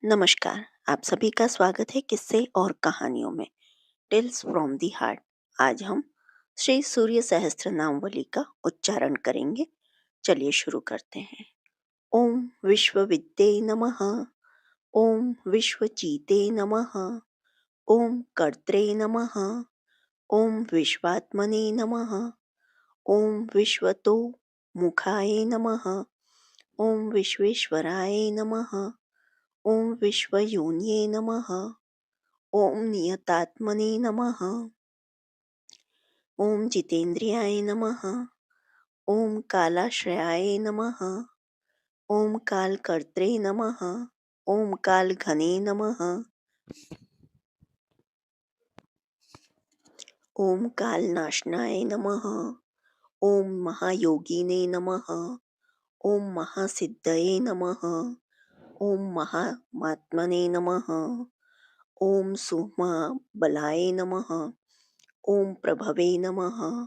नमस्कार। आप सभी का स्वागत है किस्से और कहानियों में टेल्स फ्रॉम दी हार्ट। आज हम श्री सूर्य सहस्त्र नामवली का उच्चारण करेंगे। चलिए शुरू करते हैं। ओम विश्व विद्ये नमः। ओम विश्वजीते नमः। ओम कर्त्रे नमः। ओम विश्वात्मने नमः। ओम विश्वतो मुखाय नमः। ओम विश्वेश्वराय नमः। ओम विश्वयोन्ये नमः। ओम नियतात्मने नमः। ओम जितेन्द्रियाय नमः। ओम कालाश्रयाय नमः। ओम कालकर्त्रे नमः। ओम कालघने नमः। ओम कालनाशनाय नमः। ओम महायोगिने नमः। ओम महासिद्धये नमः। ओम महात्मने नमः। ओम सुमा बलाय नमः। ओम प्रभवे नमः।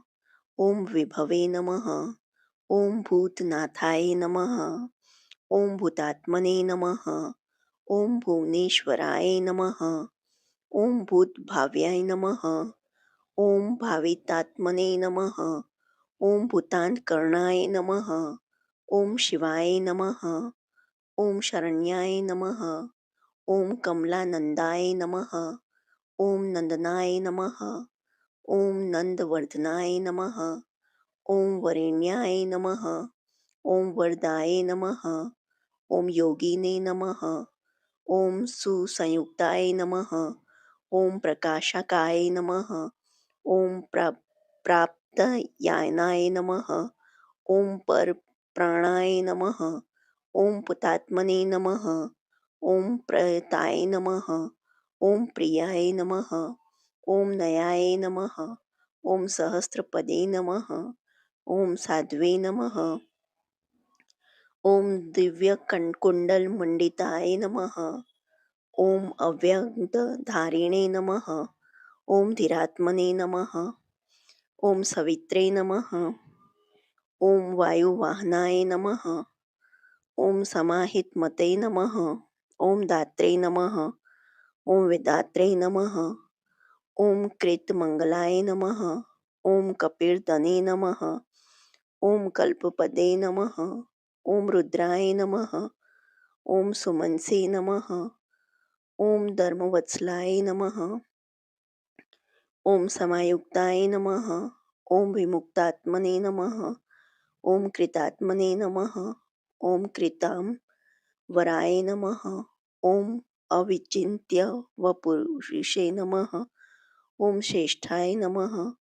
ओम विभवे नमः। ओम भूतनाथाय नमः। ओम भूतात्मने नमः। ओम भुवनेश्वराय नमः। ओम भूतभाव्याय नमः। ओम भावितात्मने नमः। ओम भूतान्तकरणाय नमः। ओम शिवाय नमः। ओम शरण्याय नमः। ओम कमलानंदाय नमः। ओम नंदनाय नमः। ओम नंदवर्धनाय नमः। ओम वरेण्याय नमः। ओम वरदाय नमः। ओम योगिने नमः। ओम सुसंयुक्ताय नमः। ओम प्रकाशकाय नमः। ओम प्राप्तयानाय नमः। ओम पर प्राणाय नमः। ओम पुतात्मने नमः। ओम प्रयताय नमः। ओम प्रियाय नमः। ओम नयाय नमः। ओम सहस्रपदे नमः। ओम साध्वे नमः। ओम दिव्यकुण्डलमण्डिताय नमः। ओम अव्यक्तधारिणे नमः। ओम धीरात्मने नमः। ओम सवित्रे नमः। ओम वायुवाहनाय नमः। ओम समाहितमते नमः। ओम दात्रे नमः। ओम वेदात्रे नमः। ओम कृतमंगलाय नमः। ओम कपिर्दने नमः। ओम कल्पपदे नमः। ओम रुद्राय नमः। ओम सुमनसे नमः। ओम धर्मवत्सलाय नमः। ओम समायुक्ताय नमः। ओम विमुक्तात्मने नमः। ओम कृतात्मने नमः। ओम कृतां वराय नमः। ओम अविचिन्त्य वपुरुषे नमः। ओम श्रेष्ठाय नमः।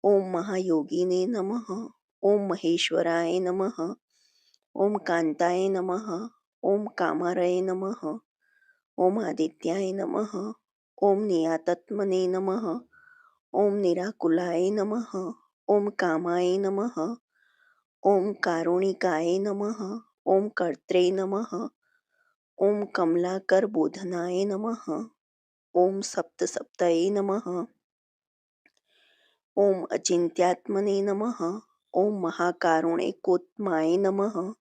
ओम महायोगिने नमः। ओम महेश्वराय नमः। ओम कांताय नमः। ओम कामारय नमः। ओम आदित्याय नमः। ओम नियातत्मने नमः। ओम निराकुलाय नमः। ओम कामाय नमः। ओम कारुणिकाय नमः। ओम कर्त्रे नमः। ओम कमलाकरबोधनाय नमः। ओम सप्तसप्तये नमः। ओम अचिन्त्यात्मने नमः। ओम महाकारुणिकोत्माय नमः।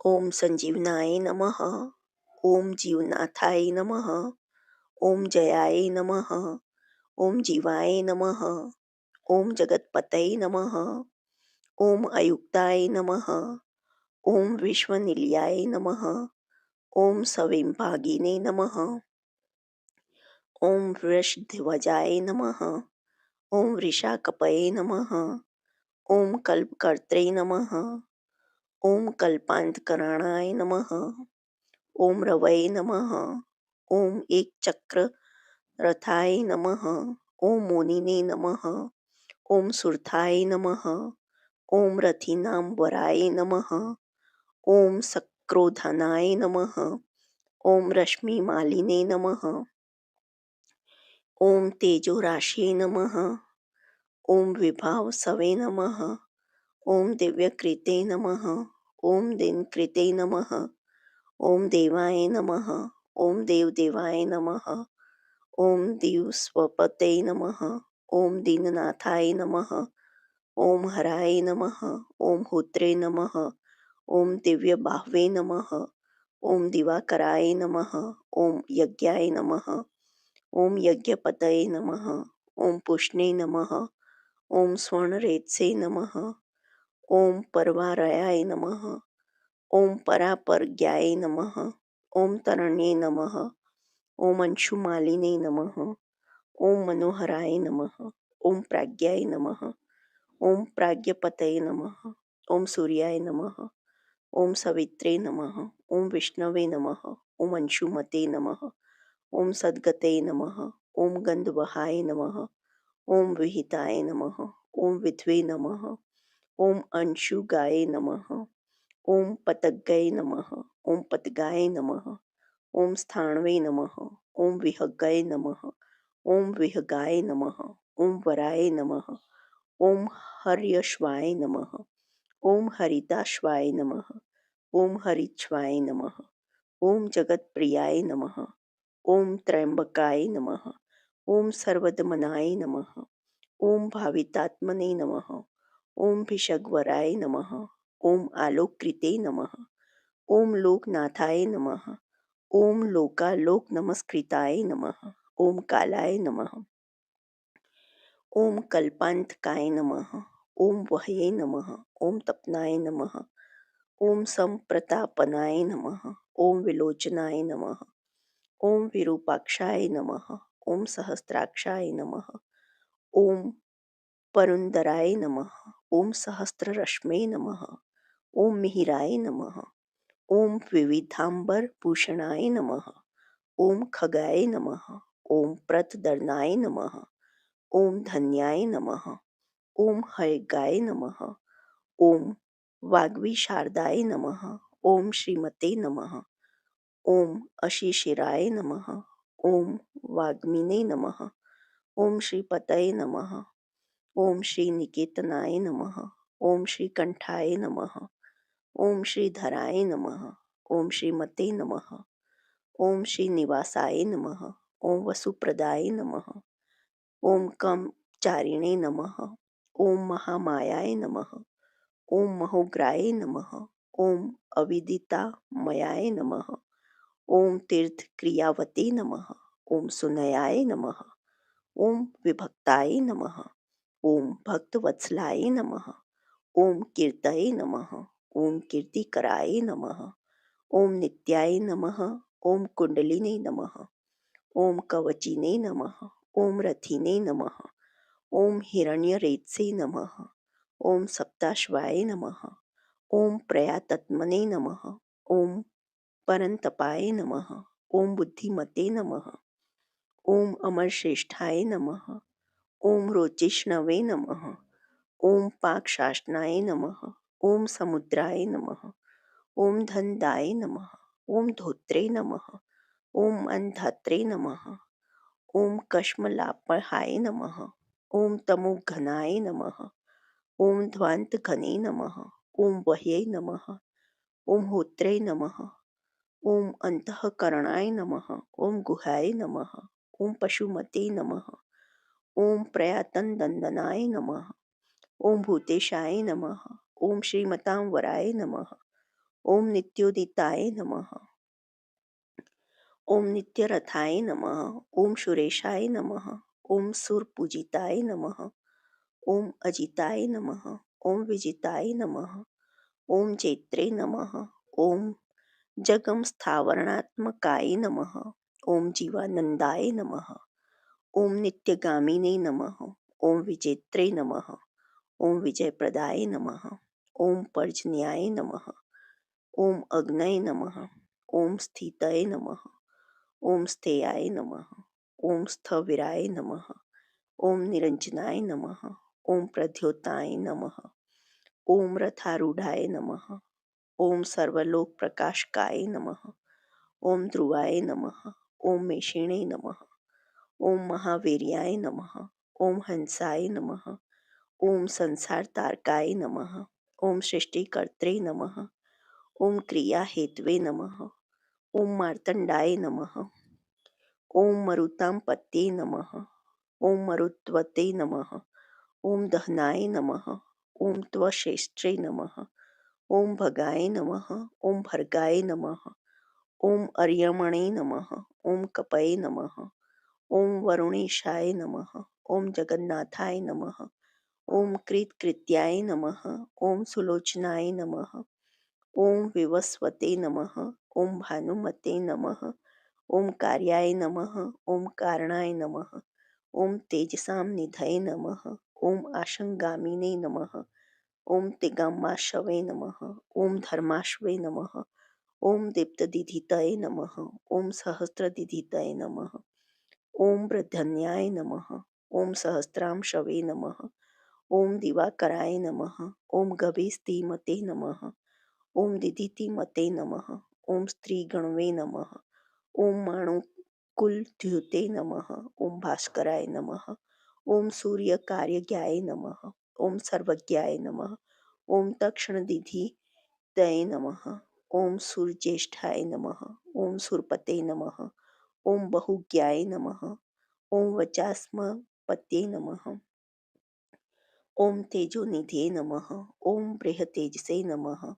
ओम संजीवनाय नमः। ओम जीवनाथाय नमः। ओम जयाय नमः। ओम जीवाय नमः। ओम जगतपतये नमः। ओम अयुक्ताय नमः। ओम विश्वनिलयाय नमः। ओम सविंभागिने नमः। ओम वृषध्वजाय नमः। ओम वृषाकपये नमः। ओम कल्पकर्त्रे नमः। ओम कल्पान्तकरणाय नमः। ओम रवये नमः। ओम एकचक्र रथाय नमः। ओम मोनिने नमः। ओम सुरथाय नमः। ओम रथिनां वराय नमः। ओम सक्रोधनाय नमः। ओम रश्मिमालिने नमः। ओम तेजोराशये नमः। ओम विभावसवे नमः। ओम दिव्यकृते नमः। ओम दिनकृते नमः। ओम देवाय नमः। ओम देवदेवाय नमः। ओम दिवस्वपते नमः। ओम दीननाथाय नमः। ओम हराय नमः। ओम होत्रे नमः। ओम दिव्य बाहवे नमः। ओम दिवाकराय नमः। ओम यज्ञाय नमः। ओम यज्ञपतये नमः। ओम पुष्णे नमः। ओम स्वर्णरेत्से नमः। ओम परवारयाय नमः। ओम परापरज्ञाय नमः। ओम तरण्ये नमः। ओम अंशुमालिने नमः। ओम मनोहराय नमः। ओम प्राज्ञाय नमः। ओम प्राज्ञपतये नमः। ओम सूर्याय नमः। ओम सवित्रे नमः। ओम विष्णवे नमः। ओम अंशुमते नमः। ओम सद्गते नमः। ओम गंधवहाय नमः। ओम विहिताय नमः। ओम विध्वे नमः। ओम अंशुगाय नमः। ओम पतग्गये नमः। ओम पतगाय नमः। ओम स्थाणवे नमः। ओम विहगाय नमः। ओम विहगाय नमः। ओम वराय नमः। ओम हर्यश्वाय नमः। ओम हरिताश्वाय नमः। ओम हरिच्छ्वाय नमः। ओम जगत्प्रियाय नमः। ओम त्र्यंबकाय नमः। ओम सर्वदमनाय नमः। ओम भावितात्मने नमः। ओम भिषग्वराय नमः। ओम आलोककृते नमः। ओम लोकनाथाय नमः। ओम लोकालोक नमस्कृताय नमः। ओम कालाय नमः। ओम कल्पांतकाय नमः। ओम वहये नमः। ओम तपनाय नमः। ओम संप्रतापनाय नमः। ओम विलोचनाय नमः। ओम विरूपाक्षाय नमः। ओम सहस्त्राक्षाय नमः। ओम परुंदराय नमः। ओम सहस्ररश्मे नमः। ओम मिहिराय नमः। ओम विविधांबर भूषणाय नमः। ओम खगाय नमः। ओम प्रतदर्नाय नमः। ओम धन्याय नमः। ओम हयगाय नमः। ओम वाग्वी शारदाय नमः। ओम श्रीमते नमः। ओम अशिशिराय नमः। ओम वाग्मिने नमः। ओम श्रीपतये नमः। ओम श्री निकेतनाय नमः। ओम श्रीकंठाय नमः। ओम श्रीधराय नमः। ओम श्रीमते नमः। ओम श्रीनिवासाय नमः। ओम वसुप्रदाय नमः। ओम कमचारिणे नमः। ओम महामायाय नमः। ओम महोग्राय नमः। ओम अविदितामयाय नमः। ओम तीर्थक्रियावते नमः। ओम सुनयाय नमः। ओम विभक्ताय नमः। ओम भक्तवत्सलाय नमः। ओम कीर्तये नमः। ओम कीर्तिकराय नमः। ओम नित्याय नमः। ओम कुंडलिने नमः। ओम कवचिने नमः। ओम रथिने नमः। ओम हिरण्यरेत्से नमः। ओम सप्ताश्वाय नमः। ओम प्रयातत्मने नमः। ओम परंतपाय नमः। ओम बुद्धिमते नमः। ओम अमरश्रेष्ठाय नमः। ओम रोचिष्णवे नमः। ओम पाकशासनाय नमः। ओम समुद्राय नमः। ओम धनदाय नमः। ओम धोत्रे नमः। ओम अन्धात्रे नमः। ओम कश्मलापहाय नमः। ओम तमोघनाय नमः। ओम ध्वान्तघने नमः। ओम वह्ये नमः। ओम होत्रे नमः। ओम अंतःकरणाय नमः। ओम गुहाय नमः। ओम पशुमते नमः। ओम प्रयातनदंदनाय नमः। ओम भूतेशाय नमः। ओम श्रीमतां वराय नमः। ओम नित्योदिताय नमः। ओम नित्यरथाय नमः। ओम सुरेशाय नमः। ओम सुरपूजिताय नमः। ओम अजिताय नमः। ओम विजिताय नमः। ओम चैत्रे नमः। ओम जगम स्थावरणात्मकाय नमः। ओम जीवानंदाय नमः। ओम नित्यगामिने नमः। ओम विजेत्रे नमः। ओम विजयप्रदाय नमः। ओम पर्जन्याय नमः। ओम अग्नये नमः। ओम स्थितये नमः। ओम स्थेयाय नमः। ओम स्थविराय नमः। ओम निरंजनाय नमः। ओम प्रद्योताय नमः। ओम रथारूढ़ाय नमः। ओम सर्वलोक प्रकाशकाय नमः। ओम ध्रुवाय नमः। ओम मेषिणे नमः। ओम महावीर्याय नमः। ओम हंसाय नमः। ओम संसार तारकाय नमः। ओम सृष्टिकर्त्रे नमः। ओम क्रिया हेतवे नमः। ओम मार्तंडाय नमः। ओम मरुतां पत्ये नमः। ओम मरुत्वते नमः। ओम दहनाय नमः। ओम त्वशेष्ट्रे नमः। ओम भगाय नमः। ओम भर्गाय नमः। ओम अर्यमणे नमः। ओम कपये नमः। ओम वरुणेशाय नमः। ओम जगन्नाथाय नमः। ओम कृत्कृत्याय नमः। ओम सुलोचनाय नमः। ओम विवस्वते नमः। ओम भानुमते नमः। ओम कार्याय नमः। ओम कारणाय नमः। ओम तेजसां निधये नमः। ओम आशंगामिने नमः। ओम तिगामाशवे नमः। ओम धर्माश्वे नमः। ओम दीप्तदिधितये नमः। ओम सहस्रदिधितये नमः। ओम वृद्धन्याय नमः। ओम सहस्रांशवे नमः। ओम दिवाकराय नमः। ओम गभीस्तीमते नमः। ओम दिदितिमते नमः। ओम स्त्रीगणवे नमः। ओम माणुकुलद्युते नमः। ओम भास्कराय नमः। ओम सूर्यकार्यज्ञाय नमः। ओम सर्वज्ञाय नमः। ओम तक्षणदिधितये नमः। ओम सूर्यज्येष्ठाय नमः। ओम सुरपते नमः। ओम बहुज्ञाय नमः। ओम वचास्मपते नमः। ओम तेजोनिधे नमः। ओम बृहतेजसे नमः।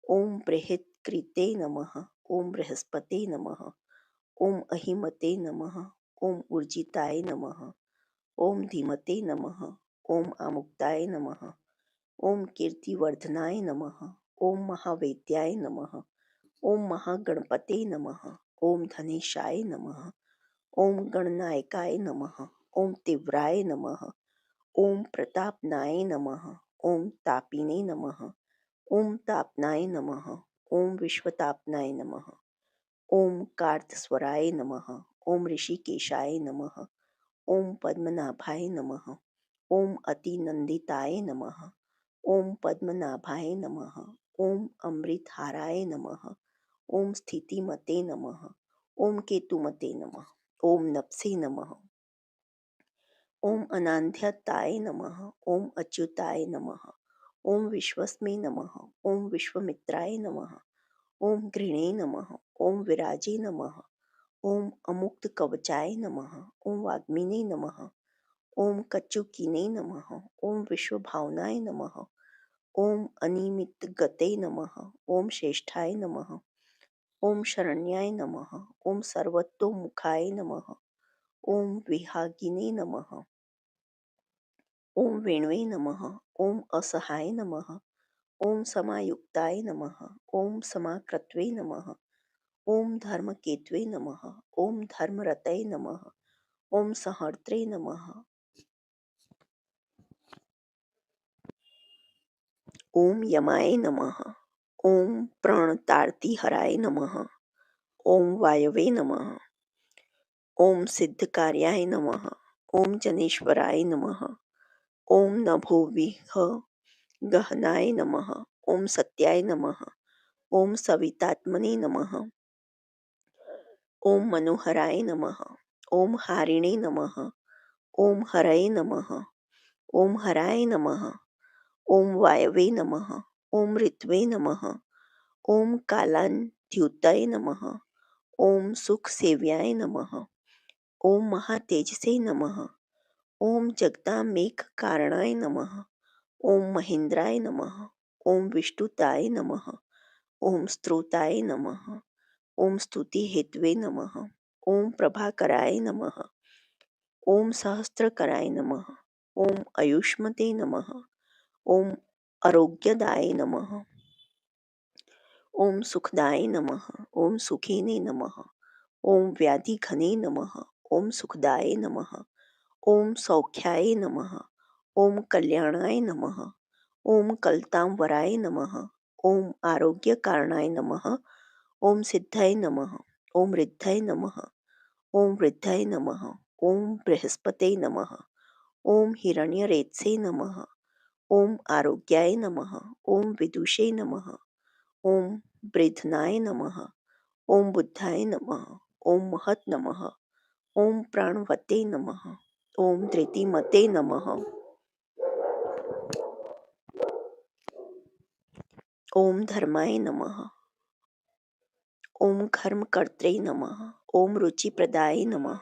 ओम बृहत्कृते नमः। ओम बृहस्पते नमः। ओम अहिमते नमः। ओम ऊर्जिताय नमः। ओम धीमते नमः। ओम आमुक्ताय नमः। ओम कीर्तिवर्धनाय नमः। ओम महावेद्याय नमः। ओम महागणपते नमः। ओम धनेशाय नमः। ओम गणनायकाय नमः। ओम तीव्राय नमः। ओम प्रतापनाय नमः। ओम तापिने नमः। ओम तापनाय नमः। ओम विश्वतापनाय नमः। ओम कार्तस्वराय नमः। ओम ऋषिकेशाय नमः। ओम पद्मनाभाय नमः। ओम अतिनंदिताय नमः। ओम पद्मनाभाय नमः। ओम अमृतहाराय नमः। ओम स्थितिमते नमः। ओम केतुमते नमः। ओम नप्से नमः। ओम अनान्ध्यताय नमः। ओम अच्युताय नमः। ओम विश्वस्मे नमः। ओम विश्वमित्राय नमः। ओम गृणे नमः। ओम विराजे नमः। ओम अमुक्तकवचाय नमः। ओम वाग्मिने नमः। ओम कच्चुकिने नमः। ओम विश्वभावनाय नमः। ओम अनिमितगते नमः। ओम श्रेष्ठाय नमः। ओम शरण्याय नमः। ओम सर्वतोमुखाय नमः। ओम विहागिने नमः। ओम वेणवे नमः। ओम असहाय नमः। ओम समायुक्ताय नमः। ओम समाकृत्वे नमः। ओम धर्मकेतवे नमः। ओम धर्मरतये नमः। ओम संहर्त्रे नमः। ओम यमाय नमः। ओम प्रणतार्तिहराय नमः। ओम वायवे नमः। ओम सिद्धकार्याय नमः। ओम जनेश्वराय नमः। ओम नभोविह गहनाय नमः। ओम सत्याय नमः। ओम सवितात्मने नमः। ओम मनोहराय नमः। ओम हारिणे नमः। ओम हरये नमः। ओम हराय नमः। ओम वायवे नमः। ओम ऋत्वे नमः। ओम कालान्त्युतये नमः। ओम सुखसेव्याय नमः। ओम महातेजसे नमः। ओम जगदामेघकारणाय नमः। ओम महेन्द्राय नमः। ओम विष्णुताय नमः। ओम स्त्रोताय नमः। ओम स्तुतिहेतवे नमः। ओम प्रभाकराय नमः। ओम सहस्त्रकराय नमः। ओम आयुष्मते नमः। ओम आरोग्यदाय नमः। ओम सुखदाय नमः। ओम सुखिने नमः। ओम व्याधिघने नमः। ओम सुखदाय नमः। ओम सौख्याय नमः। ओम कल्याणाय नमः। ओम कलतांवराय नमः। ओम आरोग्यकारणाय नमः। ओम सिद्धाय नमः। ओम रिद्धाय नमः। ओम वृद्धाय नमः। ओम बृहस्पते नमः। ओम हिरण्यरेतसे नमः। ओम आरोग्याय नमः। ओम विदुषे नमः। ओम वृद्धनाय नमः। ओम बुद्धाय नमः। ओम महत नमः। ओम प्राणवते नमः। ओम धृतिमते नमः। ओम धर्माय नमः। ओम कर्मकर्त्रे नमः। ओम रुचिप्रदाय नमः।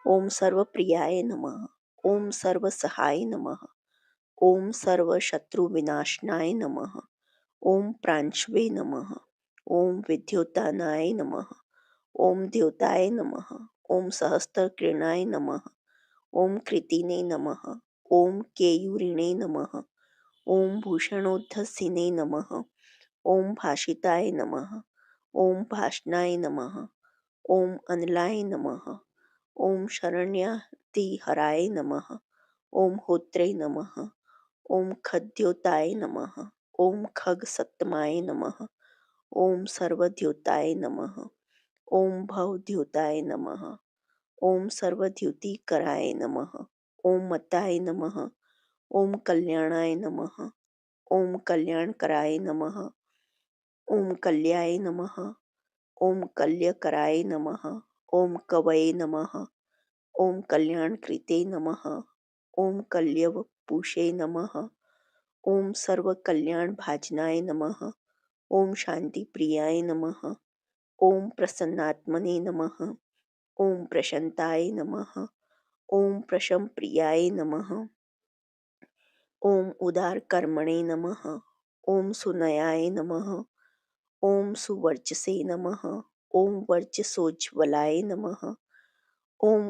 ओम सर्वप्रियाय नमः। ओम सर्वसहाय नमः। ओम सर्वशत्रुविनाशनाय नमः। ओम प्रांशवे नमः। ओम विद्योतानाय नमः। ओम द्योताय नमः। ओम सहस्त्रकिरणाय नमः। ओम कृतिने नमः। ओम केयूरिणे नमः। ओम भूषणोद्धसिने नमः। ओम भाषिताय नमः। ओम भाषणाय नमः। ओम अनलाय नमः। ओम शरण्यार्तिहराय नमः। ओम होत्रे नमः। ओम खद्योताय नमः। ओम खगसत्तमाय नमः। ओम सर्वद्योताय नमः। ओम भवद्योताय नमः। ओम सर्वद्युतिकराय नमः। ओम मताय नमः। ओम कल्याणाय नमः। ओम कल्याणकराय नमः। ओम कल्याय नमः। ओम कल्यकराय नमः। ओम कवये नमः। ओम कल्याणकृते नमः। ओम कल्यवपुषे नमः। ओम सर्वकल्याणभाजनाय नमः। ओम शांतिप्रियाय नमः। ओम प्रसन्नात्मने नमः। ओम प्रशांताय नमः। ओम प्रशमप्रियाय नमः। ओम उदारकर्मणे नमः। ओम सुनयाय नमः। ओम सुवर्चसे नमः। ओम वर्चसोज्ज्वलाय नमः। ओम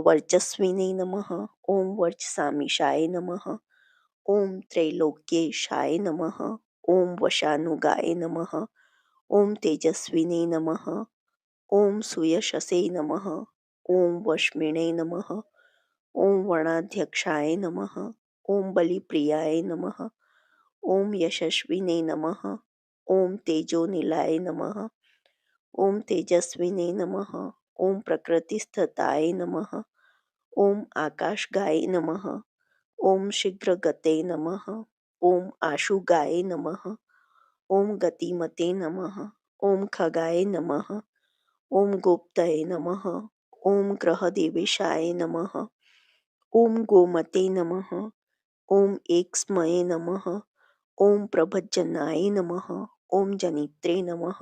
वर्चस्विने नमः। ओम वर्चसामीशाय नमः। ओम त्रैलोक्येशाय नमः। ओम वशानुगाय नमः। ओम तेजस्विने नमः। ओम सुयशसे नमः। ओम वश्मिणे नमः। ओम वर्णाध्यक्षाय नमः। ओम बलिप्रियाय नमः। ओम यशस्विने नमः। ओम तेजोनिलाय नमः। ओम तेजस्विने नमः। ओम प्रकृतिस्थताय नमः। ओम आकाशगाय नमः। ओम शीघ्रगते नमः। ओम आशुगाय नमः। ओम गतिमते नमः। ओम खगाय नमः। ओम गुप्तये नमः। ओम ग्रहदेवेशाय नमः। ओम गोमते नमः। ओम एक्स्मये नमः। ओम प्रभज्जनाय नमः। ओम जनित्रे नमः।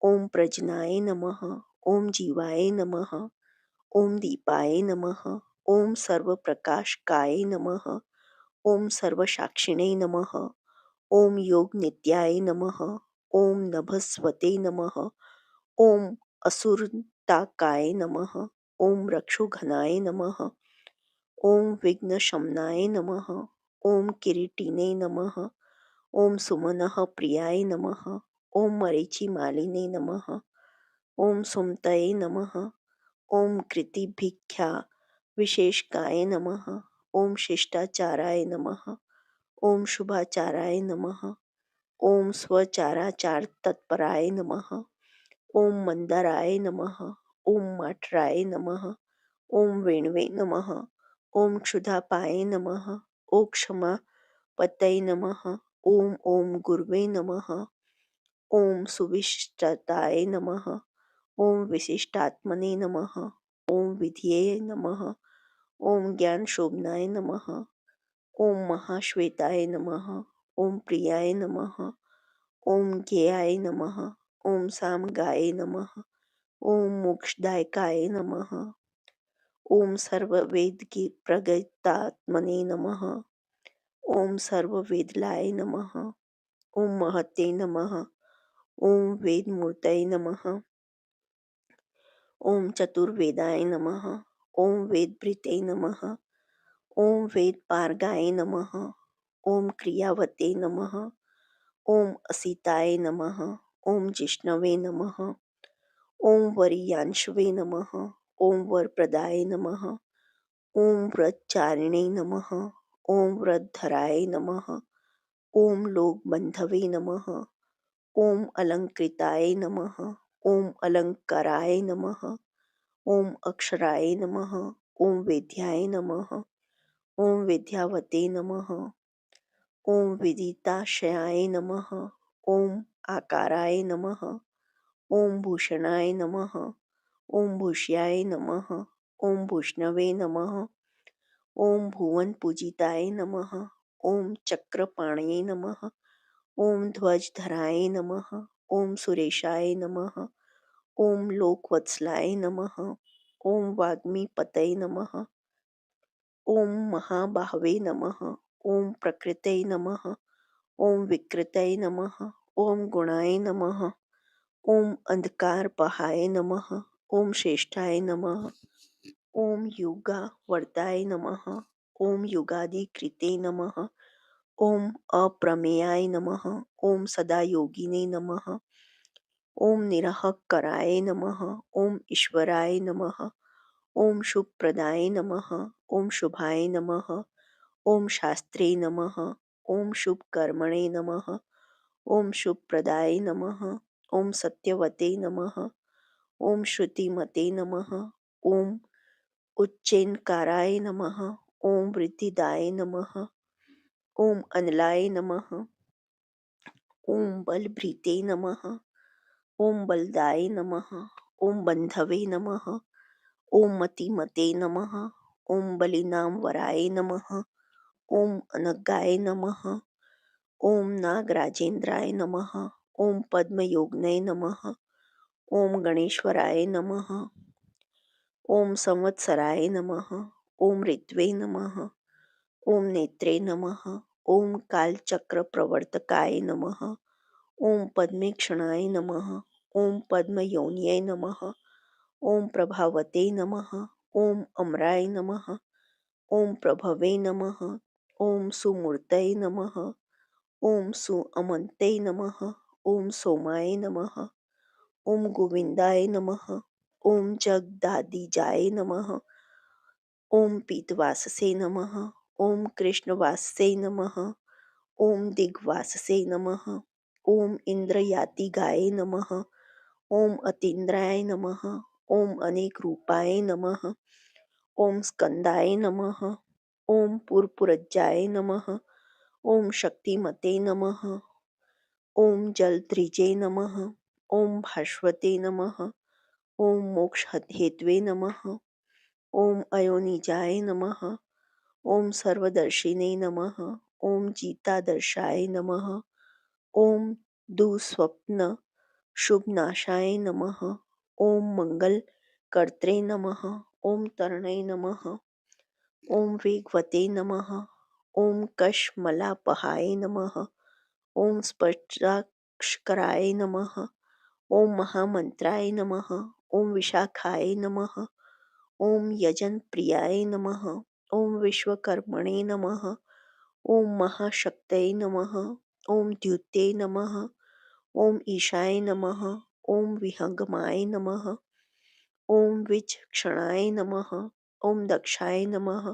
ओम प्रजनाय नमः। ओम जीवाय नमः। ओम दीपाय नमः। ओम सर्वप्रकाशकाय नमः। ओम सर्वसाक्षिणे नमः। ओम योगनित्याय नमः। ओम नभस्वते नमः। ओम असुरताकाय नमः। ओम रक्षोघनाय नमः। ओम विघ्नशमनाय नमः। ओम किरीटिने नमः। ओम सुमनः प्रियाय नमः। ओम मरीचिमालिने नमः। ओम सुमतये नमः। ओम कृतिभिख्या विशेषकाय नमः। ओम शिष्टाचाराय नमः। ओम शुभाचाराय नमः। ओम स्वचाराचार तत्पराय नमः। ओम मंदराय नमः। ओम माठराय नमः। ओम वेणवे नमः। ओम क्षुधापाय नमः। ओम क्षमा पतये नमः। ओम ओम गुरवे नमः। ओम सुविशिष्टताय नमः। ओम विशिष्टात्मने नमः। ओम विधिये नमः। ओम ज्ञान शोभनाय नमः। ओम महाश्वेताय नमः। ओम प्रियाय नमः। ओम ज्ञेयाय नमः। ओम सामगाय नमः। ओम मोक्षदायकाय नमः। ओम सर्ववेद की प्रगतात्मने नमः। ओम सर्ववेदलाय नमः। ओम महते नमः। ओम वेदमूर्तये नमः। ओम चतुर्वेदाय नमः। ओम वेदभृते नमः। ओम वेदपारगाय नमः। ओम क्रियावते नमः। ओम असिताय नमः। ओम जिष्णवे नमः। ओम वरियांशवे नमः। ओम वरप्रदाय नमः। ओम व्रतचारिणे नमः। ओम व्रतधराय नमः। ओम लोकबंधवे नमः। ओम अलंकृताय नमः। ओम अलंकाराय नमः। ओम अक्षराय नमः। ओम वेद्याय नमः। ओम विद्यावते नमः। ओम विदिताशयाय नमः। ओम आकाराय नमः। ओम भूषणाय नमः। ओम भूष्याय नमः। ओम भूष्णवे नमः। ओम भुवन पूजिताय नमः। ओम चक्रपाणये नमः। ओम ध्वजधराय नमः। ओम सुरेशाय नमः। ओम लोकवत्सलाय नमः। ओम वाग्मीपतये नमः। ओम महाबाहवे नमः। ओम प्रकृतये नमः। ओम विकृतये नमः। ओम गुणाय नमः। ओम अंधकारपहाय नमः। ओम श्रेष्ठाय नमः। ओम युगा वर्ताय नमः। ओम युगादिकृते नमः। ओम अप्रमेयाय नमः। ओम सदा योगिने नमः। ओम निरहंकाराय नमः। ओम ईश्वराय नमः। ओम शुभप्रदाय नमः। ओम शुभाय नमः। ओम शास्त्रे नमः। ओम शुभकर्मणे नमः। ओम शुभप्रदाय नमः। ओम सत्यवते नमः। ओम श्रुतिमते नमः। ओम उच्चैनकाराय नमः। ओम वृद्धिदाय नमः। ओम अनलाय नमः। ओम बलभृते नमः। ओम बलदाय नमः। ओम बंधवे नमः। ओम मतिमते नमः। ओम बलिनाम वराय नमः। ओम अनगाय नमः। ओम नागराजेंद्राय नमः। ओम पद्मयोगिने नमः। ओम गणेश्वराय नमः। ओम संवत्सराय नमः। ओम ऋत्वे नमः। ओम नेत्रे नमः। ओम कालचक्र प्रवर्तकाय नमः। ओम पद्मेक्षणाय नमः। ओम पद्मयोन्यै नमः। ओम प्रभावते नमः। ओम अमराय नमः। ओम प्रभवे नमः। ओम सुमूर्तये नमः। ओम सुअमन्ते नमः। ओम सोमाय नमः। ओम गोविंदाय नमः। ओम जगदादिजाय नमः। ओम पीतवाससे नमः। ओम कृष्णवाससे नमः। ओम दिग्वाससे नमः। ओम इंद्रयातिगाय नमः। ओम अतीन्द्राय नमः। ओम अनेक रूपाय नमः। ओम स्कंदाय नमः। ओम पुरपुरज्जाय नमः। ओम शक्तिमते नमः। ओम जलध्रिजे नमः। ओम भास्वते नमः। ओम मोक्षहेतवे नमः। ओम अयोनिजाय नमः। ओम सर्वदर्शिने नमः। ओम जीतादर्शाय नमः। ओम दुःस्वप्न शुभनाशाय नमः। ओम मंगल कर्त्रे नमः। ओम तरणय नमः। ओम वेगवते नमः। ओम कशमलापहाय नमः। ओम स्पष्टाक्षराय नमः। ओम महामंत्राय नमः। ओम विशाखाय नमः। ओम यजनप्रियाय नमः। ओम विश्वकर्मणे नमः। ओम महाशक्तये नमः। ओम द्युते नमः। ओम ईशाय नमः। ओम विहंगमाय नमः। ओम विचक्षणाय नमः। ओम दक्षाय नमः।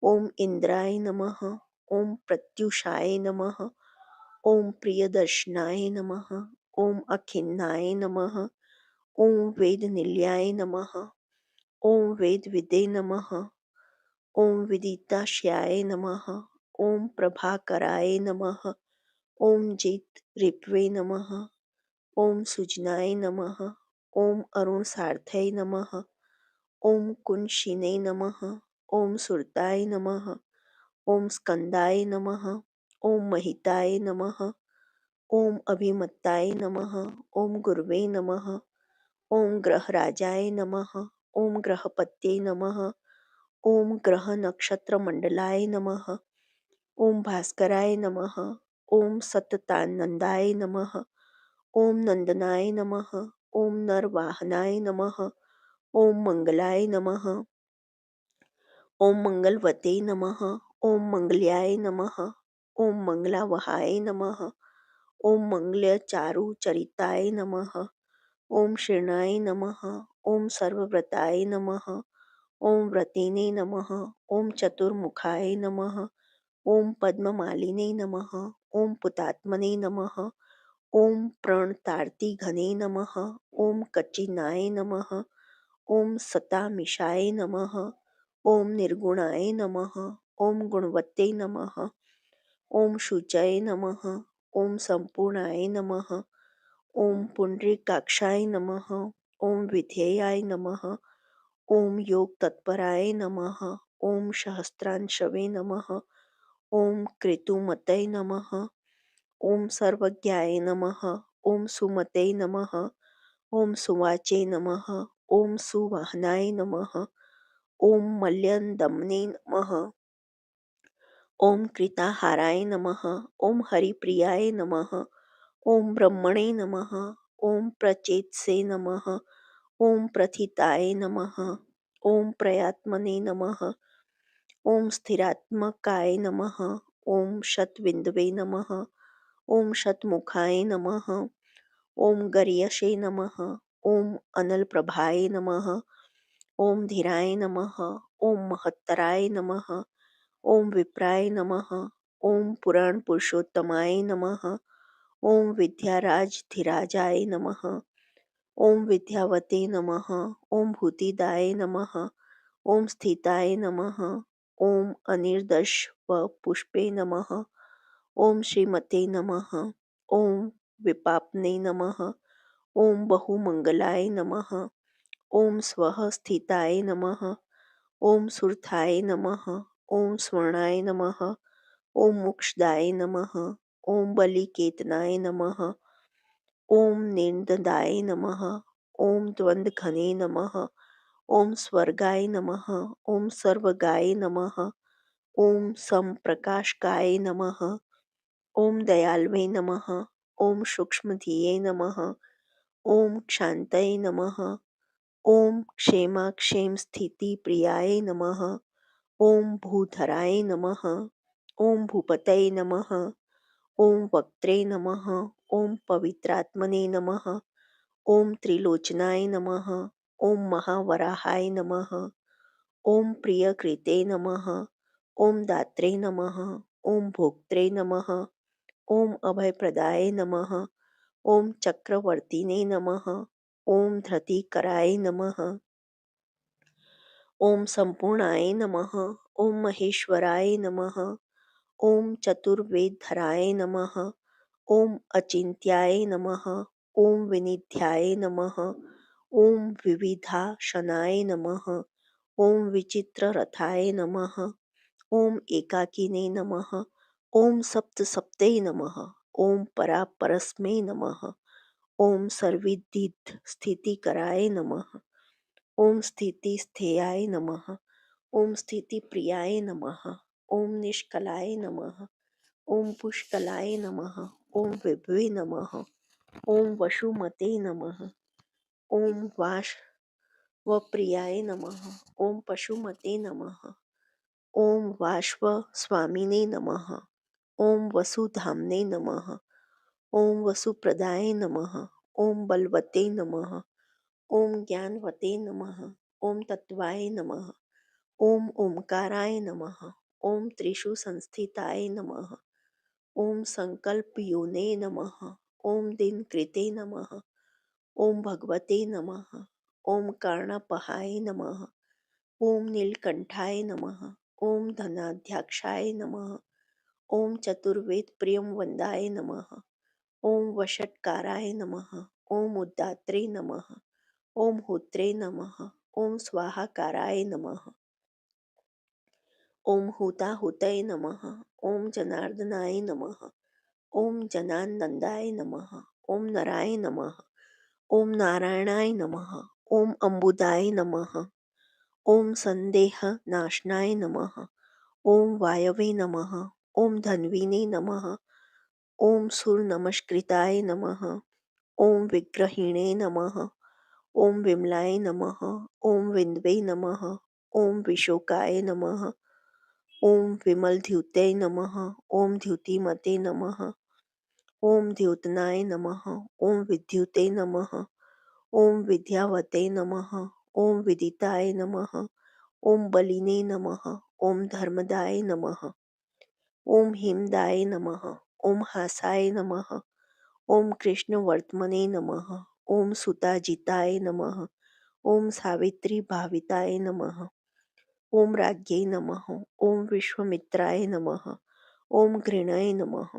ओम इंद्राय नमः। ओम प्रत्युषाय नमः। ओम प्रियदर्शनाय नमः। ओम अखिन्नाय नमः। ओम वेदनिलयाय नमः। ओम वेदविदे नमः। ओम विदिताश्याय नमः। ओम प्रभाकराय नमः। ओम जित ऋप्वे नमः। ओम सुजनाय नमः। ओम अरुण सार्थय नमः। ओम कुंशिने नमः। ओम सुरताय नमः। ओम स्कंदाय नमः। ओम महिताय नमः। ओम अभिमत्ताय नमः। ओम गुरवे नमः। ओम ग्रहराजाय नमः। ओम ग्रहपत्ये नमः। ओम ग्रह नक्षत्र मंडलाय नमः। ओम भास्कराय नमः। ओम सततानंदाय नमः। ओम नंदनाय नमः। ओम नरवाहनाय नमः। ओम मंगलाय नमः। ओम मंगलवते नमः। ओम मंगल्याय नमः। ओम मंगलावहाय नमः। ओम मंगलचारुचरिताय नमः। ओम शरणाय नमः। ओम सर्वव्रताय नमः। ओम व्रतिने नमः। ओम चतुर्मुखाय नमः। ओम पद्ममालिने नमः। ओम पुतात्मने नमः। ओम प्रणतार्तिघने नमः। ओम कच्चिनाय नमः। ओम सतामिषाय नमः। ओम निर्गुणाय नमः। ओम गुणवते नमः। ओम शुचये नमः। ओम संपूर्णाय नमः। ओम पुंडरीकाक्षाय नमः। ओम विधेयाय नमः। ओम योग तत्पराय नमः। ओम सहस्रांशवे नमः। ओम कृतुमतये नमः। ओम सर्वज्ञाय नमः। ओम सुमते नमः। ओम सुवाचे नमः। ओम सुवाहनाय नमः। ओम मल्यदमने नमः। ॐ कृताहाराय नमः। ॐ हरिप्रियाय नमः। ॐ ब्रह्मणे नमः। ॐ प्रचेतसे नमः। ॐ प्रथिताय नमः। ॐ प्रयात्मने नमः। ॐ स्थिरात्मकाय नमः। ॐ शतविन्दवे नमः। ॐ शतमुखाय नमः। ॐ गर्यसे नमः। ॐ अनलप्रभाय नमः। ॐ धीराय नमः। ॐ महत्तराय नमः। ॐ विप्राय नमः। ॐ पुराणपुरुषोत्तमाय नमः। ॐ विद्याराजधिराजाय नमः। ॐ विद्यावते नमः। ॐ भूतिदाय नमः। ॐ स्थिताय नमः। ॐ अनिर्दशवपुष्पे नमः। ॐ श्रीमते नमः। ॐ विपाप्ने नमः। ॐ बहुमङ्गलाय नमः। ॐ स्वः स्थिताय नमः। ॐ सुरथाय नमः। ॐ स्वर्णाय नमः। ॐ मोक्षदाय नमः। ॐ बलिकेतनाय नमः। ॐ निर्ददाय नमः। ॐ द्वन्द्वघने नमः। ॐ स्वर्गाय नमः। ॐ सर्वगाय नमः। ॐ समप्रकाशकाय नमः। ॐ दयाल्वे नमः। ॐ सूक्ष्मधिये नमः। ॐ क्षान्तये नमः। ॐ क्षेमाक्षेम स्थितिप्रियाय नमः। ॐ भूधराय नमः। ॐ भूपतये नमः। ॐ वक्त्रे नमः। ॐ पवित्रात्मने नमः। ॐ त्रिलोचनाय नमः। ॐ महावराहाय नमः। ॐ प्रियकृते नमः। ॐ दात्रे नमः। ॐ भोक्त्रे नमः। ॐ अभयप्रदाय नमः। ॐ चक्रवर्तिने नमः। ॐ धृतिकराय नमः। ॐ सम्पूर्णाय नमः। ॐ महेश्वराय नमः। ॐ चतुर्वेदधराय नमः। ॐ अचिन्त्याय नमः। ॐ विनिध्याय नमः। ॐ विविधाशनाय नमः। ॐ विचित्ररथाय नमः। ॐ एकाकिने नमः। ॐ सप्तसप्तये नमः। ॐ परापरस्मै नमः। ॐ सर्वविदितस्थितिकराय नमः। ॐ स्थितिस्थेयाय नमः। ॐ स्थितिप्रियाय नमः। ॐ निष्कलाय नमः। ॐ पुष्कलाय नमः। ॐ विभवे नमः। ॐ वसुमते नमः। ॐ वाष्वप्रियाय नमः। ॐ पशुमते नमः। ॐ वाष्वस्वामिने नमः। ॐ वसुधाम्ने नमः। ॐ वसुप्रदाय नमः। ॐ बलवते नमः। ॐ ज्ञानवते नमः। ॐ तत्वाय नमः। ॐ ओंकाराय नमः। ॐ त्रिषु संस्थिताय नमः। ॐ संकल्पयोने नमः। ॐ दिनकृते नमः। ॐ भगवते नमः। ॐ कर्णपहाय नमः। ॐ नीलकण्ठाय नमः। ॐ धनाध्याक्षाय नमः। ॐ चतुर्वेदप्रियं नमः। ॐ वषट्काराय नमः। ॐ उद्दात्रे नमः। ॐ होत्रे नमः। ॐ स्वाहाकाराय नमः। ॐ हुताहुतये नमः। ॐ जनार्दनाय नमः। ॐ जनानन्दाय नमः। ॐ नराय नमः। ॐ नारायणाय नमः। ॐ अम्बुदाय नमः। ॐ सन्देहनाशनाय नमः। ॐ वायवे नमः। ॐ धन्विने नमः। ॐ सूर्यनमस्कृताय नमः। ॐ विग्रहिणे नमः। ॐ विमलाय नमः। ॐ विन्दवे नमः। ॐ विशोकाय नमः। ॐ विमलद्युते नमः। ॐ द्युतिमते नमः। ॐ द्योतनाय नमः। ॐ विद्युते नमः। ॐ विद्यावते नमः। ॐ विदिताय नमः। ॐ बलिने नमः। ॐ धर्मदाय नमः। ॐ हिमदाय नमः। ॐ हासाय नमः। ॐ कृष्णवर्त्मने नमः। ॐ सुताजिताय नमः। ॐ सावित्री भाविताय नमः। ॐ राज्ञे नमः। ॐ विश्वामित्राय नमः। ॐ घृणाय नमः।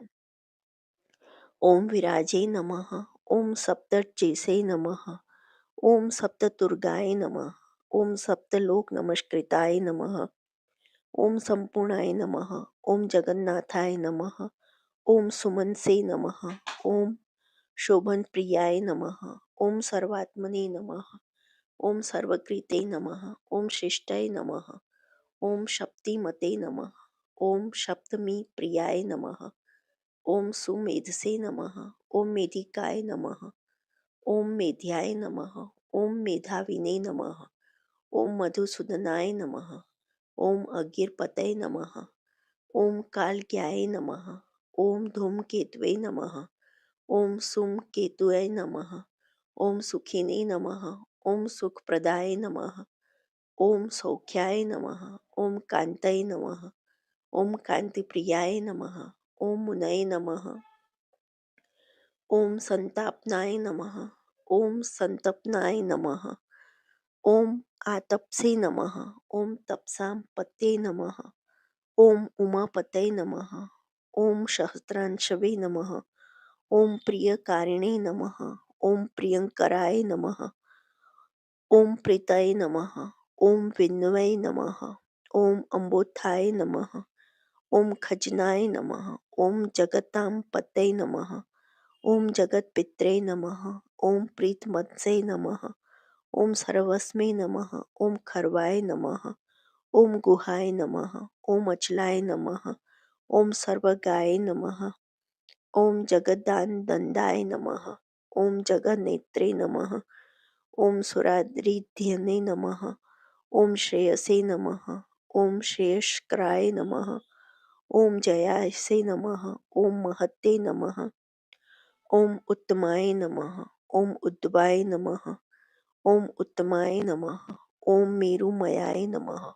ॐ विराजे नमः। ॐ सप्तर्षिसे नमः। ॐ सप्ततुर्गाय नमः। ॐ सप्तलोकनमस्कृताय नमः। ॐ सम्पूर्णाय नमः। ॐ जगन्नाथाय नमः। ॐ सुमनसे नमः। ॐ शोभनप्रियाय नमः। ॐ सर्वात्मने नमः। ॐ सर्वकृते नमः। ॐ शिष्टाय नमः। ॐ शक्तिमते नमः। ओम सप्तमी प्रियाय नमः। ओम सुमेधसे नमः। ओम मेधिकाय नमः। ओम मेध्याय नमः। ओम मेधाविने नमः। ओम मधुसूदनाय नमः। ओम अगीरपतये नमः। ओम कालज्ञाय नमः। ओम धूमकेतवे नमः। ओम सुमकेतुये नमः। ओम सुखिने नमः। ओम सुखप्रदाय नमः। ओम सौख्याय नमः। ओम कांतये नमः। ओम कांतिप्रियाय नमः। ओम मुनये नमः। ओम संतापनाय नमः। ओम संतपनाय नमः। ओम आतपसे नमः। ओम तपसापतये नमः। ओम उमापतये नमः। ओम सहस्रांशवे नमः। ओम प्रियकारिणे नमः। ओम प्रियंकराय नमः। ओम प्रीतये नमः। ओम विष्णवे नमः। ओम अम्बोत्थाय नमः। ओम खजनाय नमः। ओम जगतांपतये नमः। ओम जगत्पित्रे नमः। ओम प्रीतमत्से नमः। ओम सर्वस्मे नमः। ओम खर्वाय नमः। ओम गुहाय नमः। ओम अचलाय नमः। ओम सर्वगाय नमः। ओम जगदानंदाय नमः। ओम जगन्नेत्रे नमः। ओम सुरारिध्यने नमः। ओम श्रेयसे नमः। ओम श्रेयस्कराय नमः। ओम जयासे नमः। ओम महते नमः। ओम उत्तमाय नमः। ओम उद्भवाय नमः। ओम उत्तमाय नमः। ओम मेरुमयाय नमः।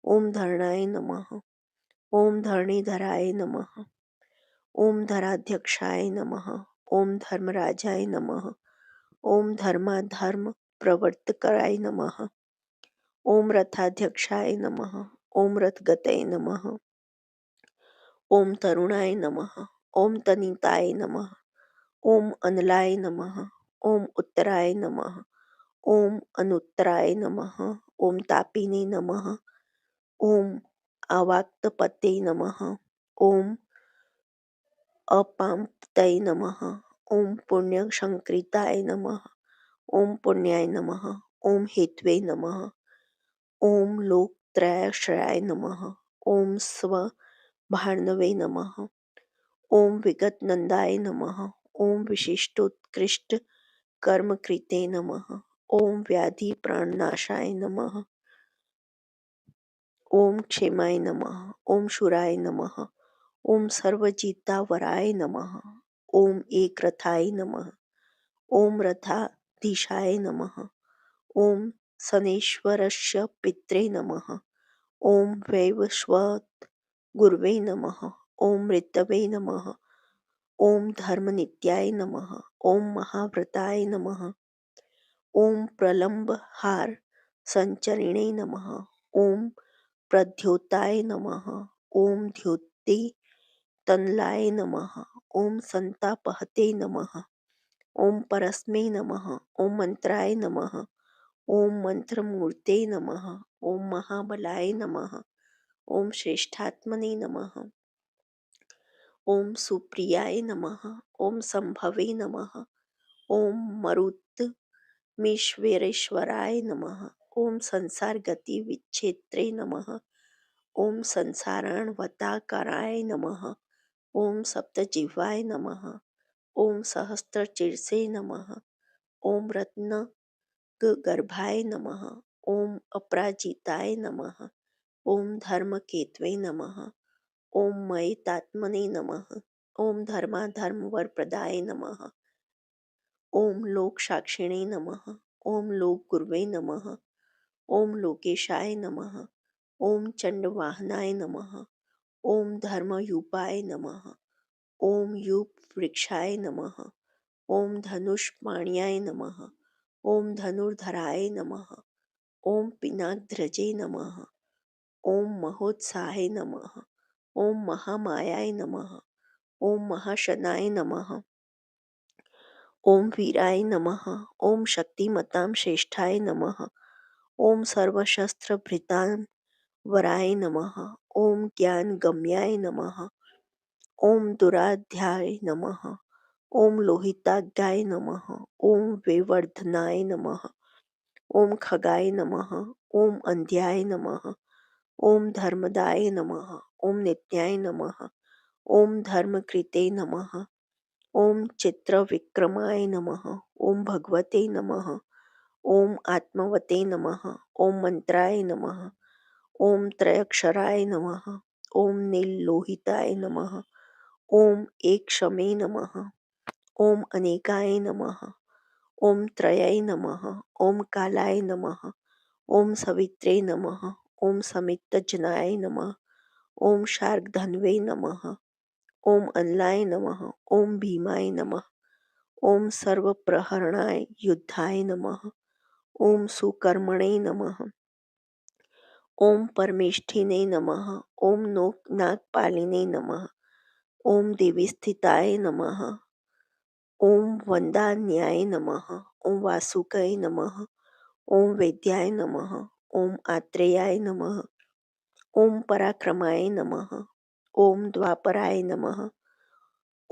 ओम धरणाय नमः। ओम धरणीधराय नमः। ओम धराध्यक्षाय नमः। ओम धर्मराजाय नमः। ओम धर्माधर्म प्रवर्तकाय नमः। ओम रथाध्यक्षाय नमः। ओम रथगतये नमः। ओम तरुणाय नमः। ओम तनिताय नमः। ओम अनलाय नमः। ओम उत्तराय नमः। ओम अनुत्तराय नमः। ओम तापिने नमः। ओम अवाक्तपते नमः। ओम अपांपतये नमः। ओम पुण्यसंकृताय नमः। ओम पुण्याय नमः। ओम हेतवे नमः। ओम लोकत्रयाश्रयाय नमः। ओम स्वभार्णवे नमः। ओम विगतनंदाय नमः। ओम विशिष्टोत्कृष्ट कर्मकृते नमः। ओम व्याधि प्राणनाशाय नमः। ओम क्षेमाय नमः। ओम शूराय नमः। ओम सर्वजितावराय नमः। ओम एकरथाय नमः। ओम रथाधीशाय नमः। ओम शनेश्वरस्य पित्रे नमः। ओम वैवस्वत गुरवे नमः। ओम मृतवे नमः। ओम धर्मनित्याय नमः। ओम महाव्रताय नमः। ओम प्रलंबहार संचरिणे नमः। ओम प्रद्योताय नमः। ओम द्योति तनलाय नमः। ओम संतापहते नमः। ओम परस्मै नमः। ओम मंत्राय नमः। ओम मंत्रमूर्ते नमः। ओम महाबलाय नमः। ओम श्रेष्ठात्मने नमः। ओम सुप्रियाय नमः। ओम संभवे नमः। ओम मरुत्मेश्वरेश्वराय नमः। ओम संसार गति विच्छेत्रे नमः। ओम संसाराणवताकाराय नमः। ओम सप्तजिह्वाय नमः। ओम सहस्त्रशीर्षे नमः। ओम रत्नगर्भाय नमः। ओम अपराजिताय नमः। ओम धर्मकेतवे नमः। ओम मयितात्मने नमः। ओम धर्माधर्मवरप्रदाय नमः। ओम लोकसाक्षिणे नमः। ओम लोकगुरवे नमः। ओम लोकेशाय नमः। ओम चंडवाहनाय नमः। ओम धर्मयूपाय नमः। ओम यूपवृक्षाय नमः। ओम धनुष्पाण्याय नमः। ओम धनुर्धराय नमः। ओम पिनाकध्वजे नमः। ओम महोत्साहे नमः। ओम महामायाय नमः। ओम महाशनाय नमः। ओम वीराय नमः। ओम शक्तिमतां श्रेष्ठाय नमः। ओम सर्वशस्त्रभृतां वराय नमः। ओम ज्ञानगम्याय नमः। ओम दुराध्याय नमः। ओम लोहिताग्याय नमः। ओम वेवर्धनाय नमः। ओम खगाय नमः। ओम अंध्याय नमः। ॐ धर्मदाय नमः। ॐ नित्याय नमः। ॐ धर्मकृते नमः। ॐ चित्रविक्रमाय नमः। ॐ भगवते नमः। ॐ आत्मवते नमः। ॐ मंत्राय नमः। ॐ त्रयक्षराय नमः। ॐ नीललोहिताय नमः। ॐ एकशमे नमः। ॐ अनेकाय नमः। ॐ त्रयाय नमः। ॐ कालाय नमः। ॐ सवित्रे नमः। ॐ समित्तजनाय नमः। ॐ शार्ङ्गधन्वे नमः। ॐ अनलाय नमः। ॐ भीमाय नमः। ॐ सर्वप्रहरणाय युद्धाय नमः। ॐ सुकर्मणे नमः। ॐ परमेष्ठिने नमः। ॐ नागपालिने नमः। ॐ देवीस्थिताय नमः। ॐ वन्दान्याय नमः। ॐ वासुकाय नमः। ॐ वेद्याय नमः। ॐ आत्रेयाय नमः। ॐ पराक्रमाय नमः। ॐ द्वापराय नमः।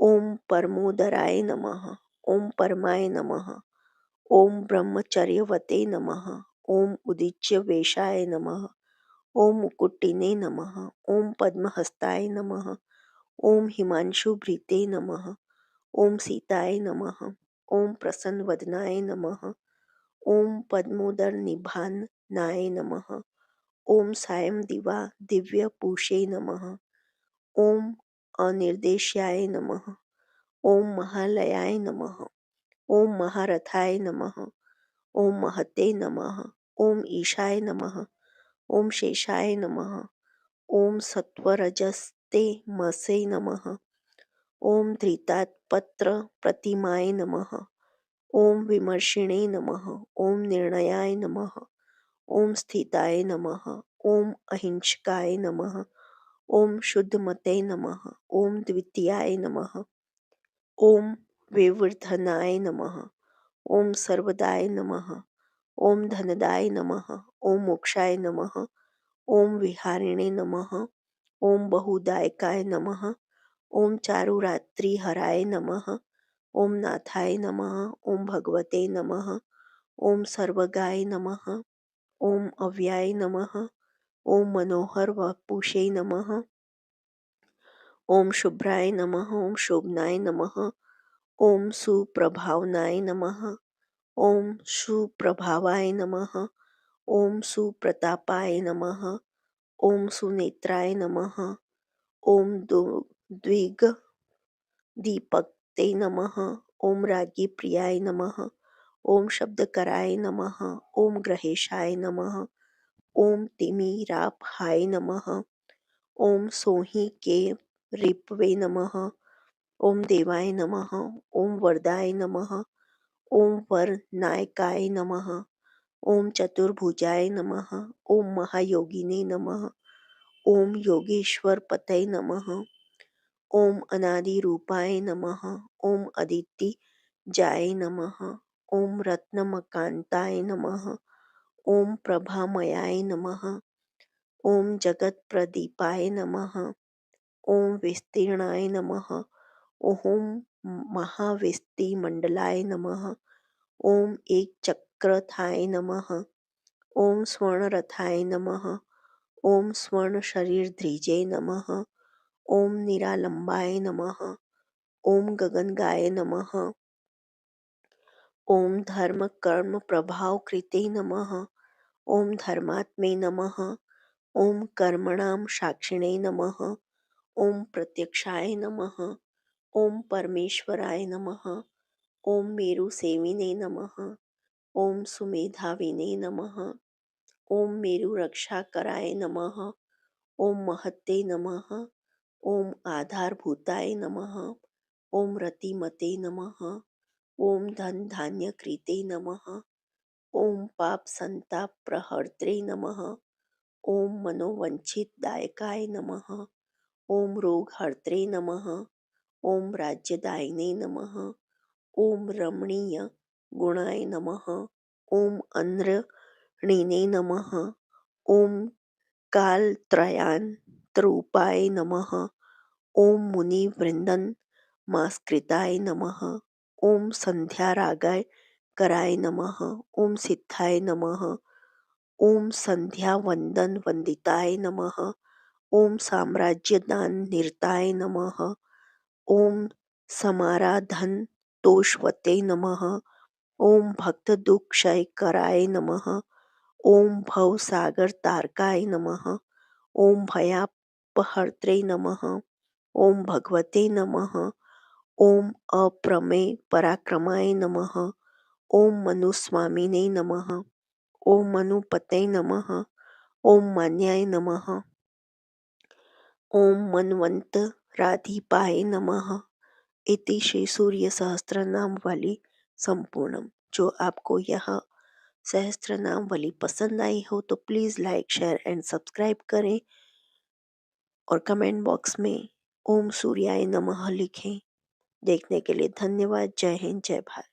ॐ परमोदराय नमः। ॐ परमाय नमः। ॐ ब्रह्मचर्यवते नमः। ॐ उदीच्य वेशाय नमः। ॐ मुकुटिने नमः। ॐ पद्महस्ताय नमः। ॐ हिमांशुभृते नमः। ॐ सीताय नमः। ॐ प्रसन्नवदनाय नमः। ॐ पद्मोदरनिभाननाय नमः। ॐ सायं दिवा दिव्यपूषे नमः। ॐ अनिर्देश्याय नमः। ॐ महालयाय नमः। ॐ महारथाय नमः। ॐ महते नमः। ॐ ईशाय नमः। ॐ शेषाय नमः। ॐ सत्वरजस्ते मसे नमः। ॐ धृतात्पत्र प्रतिमाय नमः। ॐ विमर्शिणे नमः। ॐ निर्णयाय नमः। ॐ स्थिताय नमः। ॐ अहिंसकाय नमः। ॐ शुद्धमते नमः। ॐ द्वितीयाय नमः। ॐ विवर्धनाय नमः। ॐ सर्वदाय नमः। ॐ धनदाय नमः। ॐ मोक्षाय नमः। ॐ विहारिणे नमः। ॐ बहुदायकाय नमः। ॐ चारुरात्रिहराय नमः। ॐ नाथाय नमः। ॐ भगवते नमः। ॐ सर्वगाय नमः। ॐ अव्याय नमः। ॐ मनोहर वपुषे नमः। ॐ शुभ्राय नमः। ॐ शोभनाय नमः। ॐ सुप्रभावनाय नमः। ॐ सुप्रभावाय नमः। ॐ सुप्रतापाय नमः। ॐ सुनेत्राय नमः। ॐ द्विगदीपक्ते नमः। ॐ राज्ञी प्रियाय नमः। ॐ शब्दकराय नमः। ॐ ग्रहेशाय नमः। ॐ तिमिरापहाय नमः। ॐ सोहि के रिपवे नमः। ॐ देवाय नमः। ॐ वरदाय नमः। ॐ वरनायकाय नमः। ॐ चतुर्भुजाय नमः। ॐ महायोगिने नमः। ॐ योगेश्वरपतये नमः। ॐ अनादिरूपाय नमः। ॐ अदितिजाय नमः। ॐ रत्नमकान्ताय नमः। ॐ प्रभामयाय नमः। ॐ जगत्प्रदीपाय नमः। ॐ विस्तीर्णाय नमः। ॐ महाविस्तीमण्डलाय नमः। ॐ एकचक्रथाय नमः। ॐ स्वर्णरथाय नमः। ॐ स्वर्णशरीरधृजे नमः। ॐ निरालम्बाय नमः। ॐ गगनगाय नमः। ॐ धर्मकर्मप्रभावकृते नमः। ॐ धर्मात्मे नमः। ॐ कर्मणां साक्षिणे नमः। ॐ प्रत्यक्षाय नमः। ॐ परमेश्वराय नमः। ॐ मेरुसेविने नमः। ॐ सुमेधाविने नमः। ॐ मेरुरक्षाकराय नमः। ॐ महते नमः। ॐ आधारभूताय नमः। ॐ रतिमते नमः। ॐ धनधान्यकृते नमः। ॐ पापसन्तापप्रहर्त्रे नमः। ॐ मनोवञ्चितदायकाय नमः। ॐ रोगहर्त्रे नमः। ॐ राज्यदायिने नमः। ॐ रमणीयगुणाय नमः। ॐ अनृणिने नमः। ॐ कालत्रयान्तरूपाय नमः। ॐ मुनिवृन्दनमस्कृताय नमः। ॐ संध्यारागाय कराय नमः। ॐ सिद्धाय नमः। ओम संध्या वंदन वंदिताय नमः। ओम साम्राज्यदान निरताय नमः। ओम समाराधन तोषवते नमः। ओम भक्त दुख क्षय कराय नमः। ओम भव सागर तारकाय नमः। ओम भयापहर्त्रे नमः। ओम भगवते नमः। ओम अप्रमेय पराक्रमाय नमः। ओम मनुस्वामिने नमः। ओम मनुपते नमः। ओम मान्याय नमः। ओम मनवंतराधिपाय नमः। इति श्री सूर्य सहस्त्र नाम वाली संपूर्णम। जो आपको यह सहस्त्र नाम वाली पसंद आई हो तो please like share and subscribe करें और कमेंट बॉक्स में ओम सूर्याय नमः लिखें। देखने के लिए धन्यवाद। जय हिंद, जय भारत।